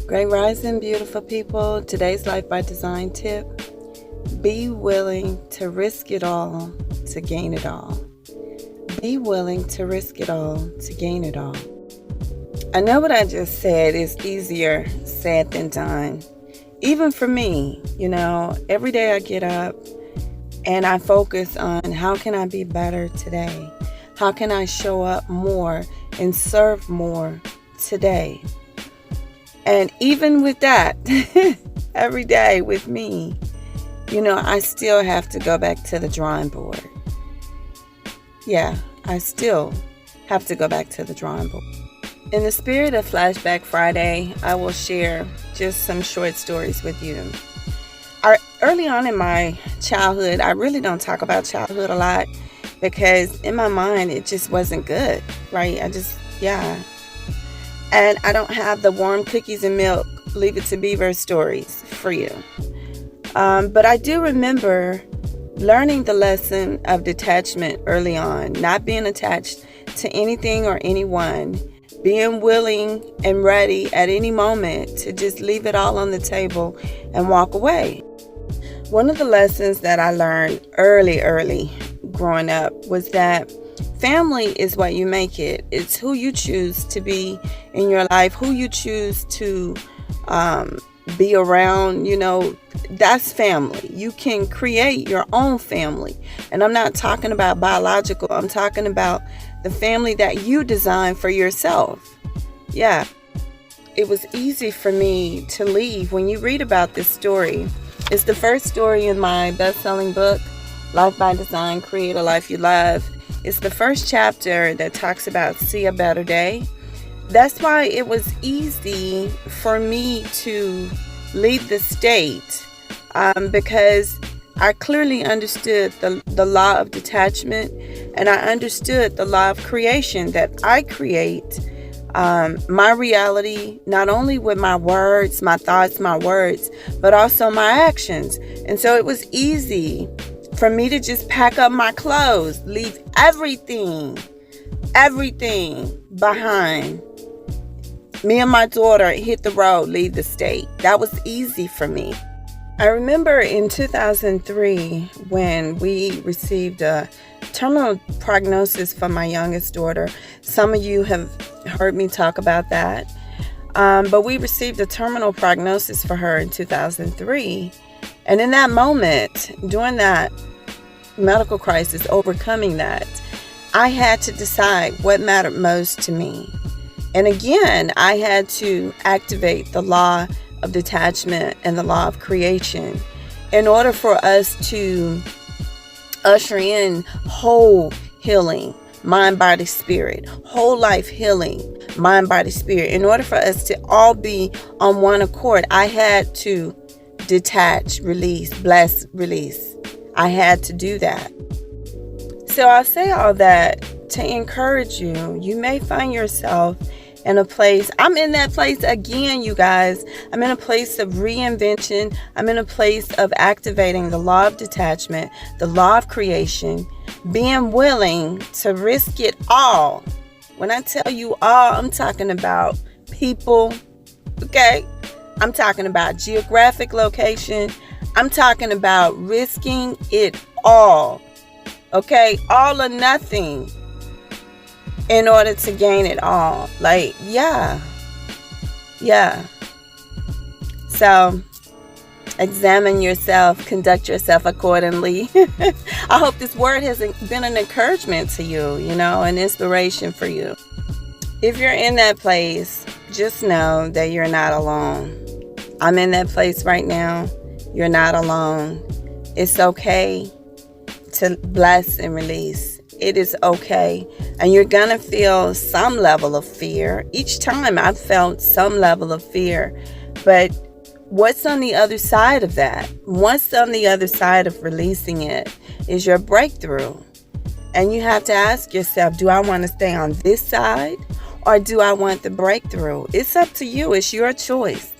Great rising, beautiful people. Today's Life by Design tip: be willing to risk it all to gain it all. Be willing to risk it all to gain it all. I know what I just said is easier said than done. Even for me, every day I get up and I focus on how can I be better today? How can I show up more and serve more today? And even with that, every day with me, I still have to go back to the drawing board. Yeah, I still have to go back to the drawing board. In the spirit of Flashback Friday, I will share just some short stories with you. Early on in my childhood, I really don't talk about childhood a lot because in my mind, it just wasn't good, right? And I don't have the warm cookies and milk, Leave It to Beaver stories for you. But I do remember learning the lesson of detachment early on, not being attached to anything or anyone, being willing and ready at any moment to just leave it all on the table and walk away. One of the lessons that I learned early growing up was that family is what you make it. It's who you choose to be in your life, who you choose to be around. That's family. You can create your own family. And I'm not talking about biological. I'm talking about the family that you design for yourself. Yeah. It was easy for me to leave. When you read about this story, it's the first story in my best-selling book, Life by Design, Create a Life You Love. It's the first chapter that talks about see a better day. That's why it was easy for me to leave the state because I clearly understood the law of detachment, and I understood the law of creation, that I create my reality not only with my words, my thoughts, my words, but also my actions. And so it was easy for me to just pack up my clothes, leave everything behind. Me and my daughter hit the road, leave the state. That was easy for me. I remember in 2003 when we received a terminal prognosis for my youngest daughter. Some of you have heard me talk about that. But we received a terminal prognosis for her in 2003. And in that moment, during that medical crisis, overcoming that, I had to decide what mattered most to me. And again, I had to activate the law of detachment and the law of creation in order for us to usher in whole healing, mind, body, spirit, whole life healing, mind, body, spirit. In order for us to all be on one accord, I had to detach, release, bless, release. I had to do that. So I say all that to encourage you. You may find yourself in a place. I'm in that place again, you guys. I'm in a place of reinvention. I'm in a place of activating the law of detachment, the law of creation, being willing to risk it all. When I tell you all, I'm talking about people, okay? I'm talking about geographic location. I'm talking about risking it all, okay? All or nothing in order to gain it all. Yeah. So examine yourself, conduct yourself accordingly. I hope this word has been an encouragement to you, an inspiration for you. If you're in that place, just know that you're not alone. I'm in that place right now. You're not alone. It's okay to bless and release. It is okay. And you're going to feel some level of fear. Each time I've felt some level of fear. But what's on the other side of that? What's on the other side of releasing it is your breakthrough. And you have to ask yourself, do I want to stay on this side or do I want the breakthrough? It's up to you. It's your choice.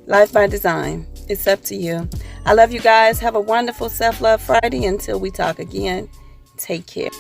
Life by Design. It's up to you. I love you guys. Have a wonderful Self-Love Friday. Until we talk again, take care.